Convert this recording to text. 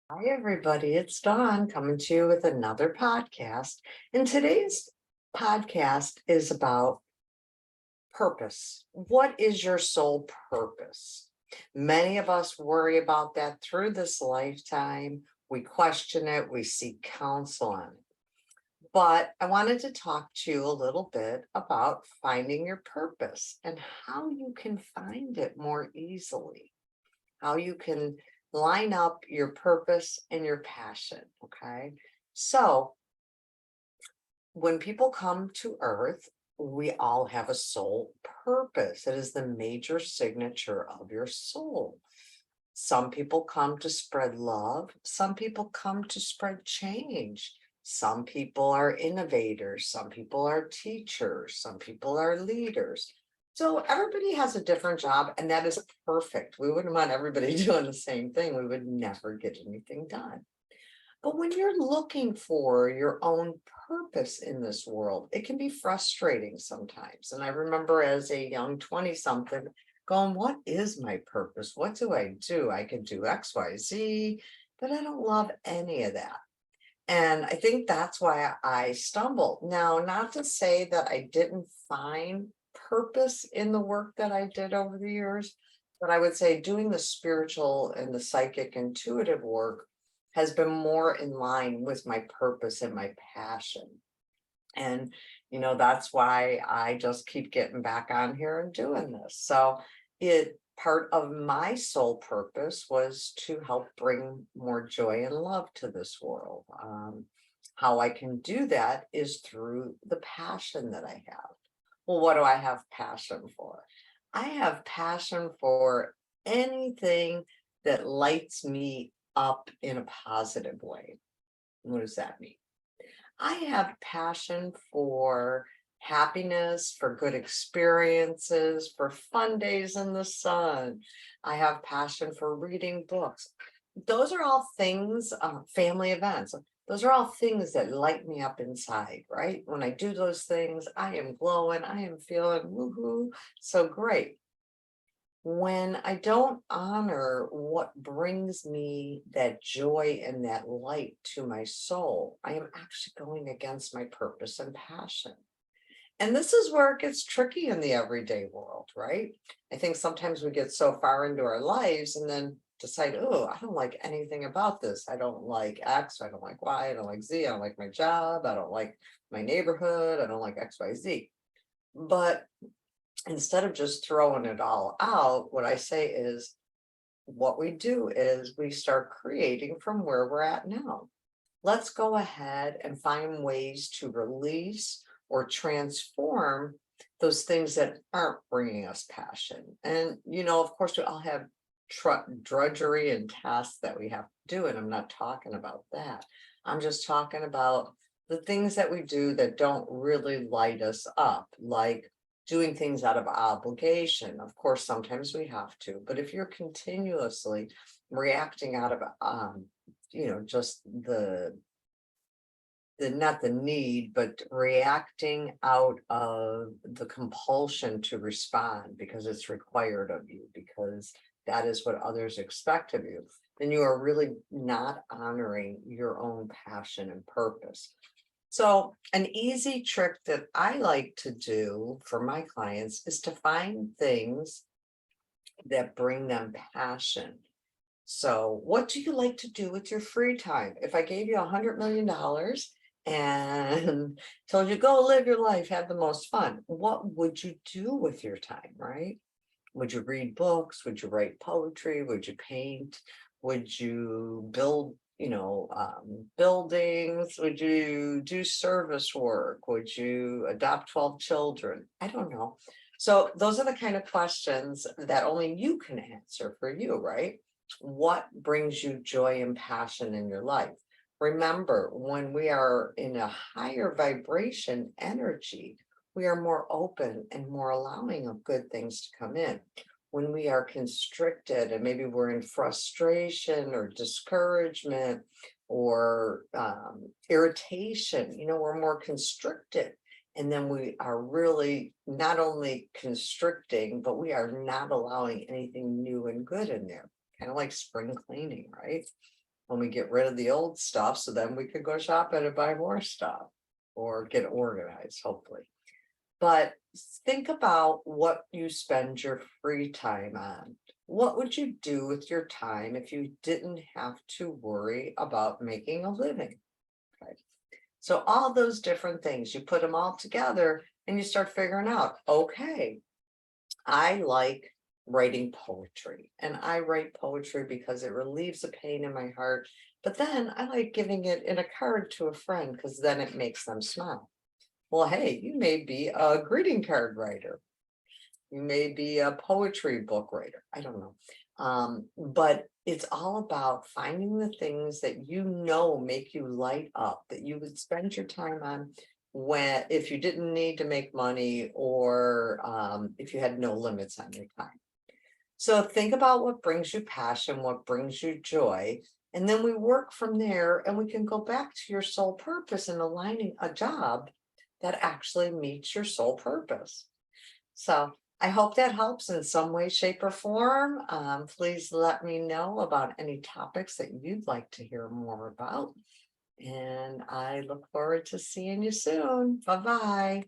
Hi, everybody. It's Dawn coming to you with another podcast. And today's podcast is about purpose. What is your sole purpose? Many of us worry about that through this lifetime. We question it, we seek counsel on it. But I wanted to talk to you a little bit about finding your purpose and how you can find it more easily, how you can line up your purpose and your passion. Okay. So when people come to Earth, we all have a soul purpose. It is the major signature of your soul. Some people come to spread love, some people come to spread change. Some people are innovators, some people are teachers, some people are leaders. So everybody has a different job, and that is perfect. We wouldn't want everybody doing the same thing. We would never get anything done. But when you're looking for your own purpose in this world, it can be frustrating sometimes. And I remember as a young 20 something going, what is my purpose? What do I do? I could do X, Y, Z, but I don't love any of that. And I think that's why I stumbled. Now, not to say that I didn't find purpose in the work that I did over the years, but I would say doing the spiritual and the psychic intuitive work has been more in line with my purpose and my passion. And, that's why I just keep getting back on here and doing this. So it part of my sole purpose was to help bring more joy and love to this world. How I can do that is through the passion that I have. Well, what do I have passion for? I have passion for anything that lights me up in a positive way. What does that mean? I have passion for happiness, for good experiences, for fun days in the sun. I have passion for reading books. Those are all things, family events. Those are all things that light me up inside, right? When I do those things, I am glowing, I am feeling woohoo, so great. When I don't honor what brings me that joy and that light to my soul, I am actually going against my purpose and passion. And this is where it gets tricky in the everyday world, right? I think sometimes we get so far into our lives and then decide, oh, I don't like anything about this. I don't like X, I don't like Y, I don't like Z, I don't like my job, I don't like my neighborhood, I don't like XYZ. But instead of just throwing it all out, what I say is what we do is we start creating from where we're at now. Let's go ahead and find ways to release or transform those things that aren't bringing us passion. And, of course, we all have drudgery and tasks that we have to do. And I'm not talking about that. I'm just talking about the things that we do that don't really light us up, like doing things out of obligation. Of course, sometimes we have to, but if you're continuously reacting out of, just the not the need, but reacting out of the compulsion to respond because it's required of you, because that is what others expect of you, then you are really not honoring your own passion and purpose. So an easy trick that I like to do for my clients is to find things that bring them passion. So what do you like to do with your free time? If I gave you $100 million and told you go live your life, have the most fun, what would you do with your time, right? Would you read books? Would you write poetry? Would you paint? Would you build, buildings? Would you do service work? Would you adopt 12 children? I don't know. So those are the kind of questions that only you can answer for you, right? What brings you joy and passion in your life? Remember, when we are in a higher vibration energy, we are more open and more allowing of good things to come in. When we are constricted and maybe we're in frustration or discouragement or irritation, we're more constricted. And then we are really not only constricting, but we are not allowing anything new and good in there, kind of like spring cleaning, right? when we get rid of the old stuff, so then we could go shopping and buy more stuff or get organized, hopefully. But think about what you spend your free time on. What would you do with your time if you didn't have to worry about making a living? Okay. So all those different things, you put them all together and you start figuring out, okay, I like writing poetry, and I write poetry because it relieves a pain in my heart. But then I like giving it in a card to a friend because then it makes them smile. Well, hey, you may be a greeting card writer. You may be a poetry book writer. I don't know. But it's all about finding the things that you know make you light up, that you would spend your time on when if you didn't need to make money or if you had no limits on your time. So think about what brings you passion, what brings you joy, and then we work from there and we can go back to your soul purpose and aligning a job that actually meets your soul purpose. So I hope that helps in some way, shape, or form. Please let me know about any topics that you'd like to hear more about. And I look forward to seeing you soon. Bye bye.